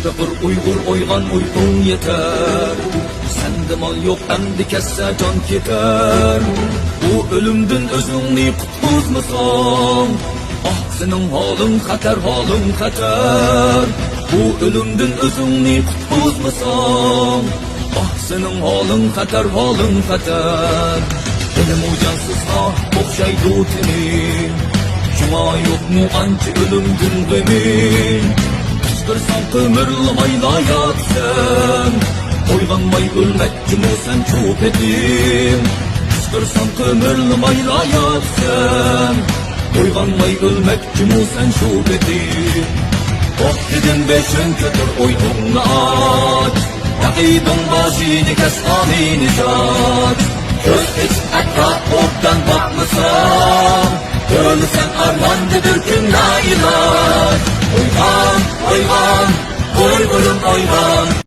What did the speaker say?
Pıpır Uygur oygan uykun yeter. Sende mal yok endi kesse can keter. Bu ölümdün özüngni qutquzmasan, ah senin halın xatar, halın xatar. Bu ölümdün özüngni qutquzmasan, ah senin halın xatar, halın xatar. Benim o cansız ah okşaydı tenin, şuna yok mu anca ölümdün gemin. Kışkırsan kömürlemayla yatsın, oylanmay ölmekçi mi sen çok edin. Kışkırsan kömürlemayla yatsın, oylanmay ölmekçi mi sen çok edin. Oh dedim beşin kötür oydunla aç, yakidun başını kes amini saç. Göz hiç etraf ortadan bakmasan, ölsen armandıdır gün la ilaç. Oygan, oygan,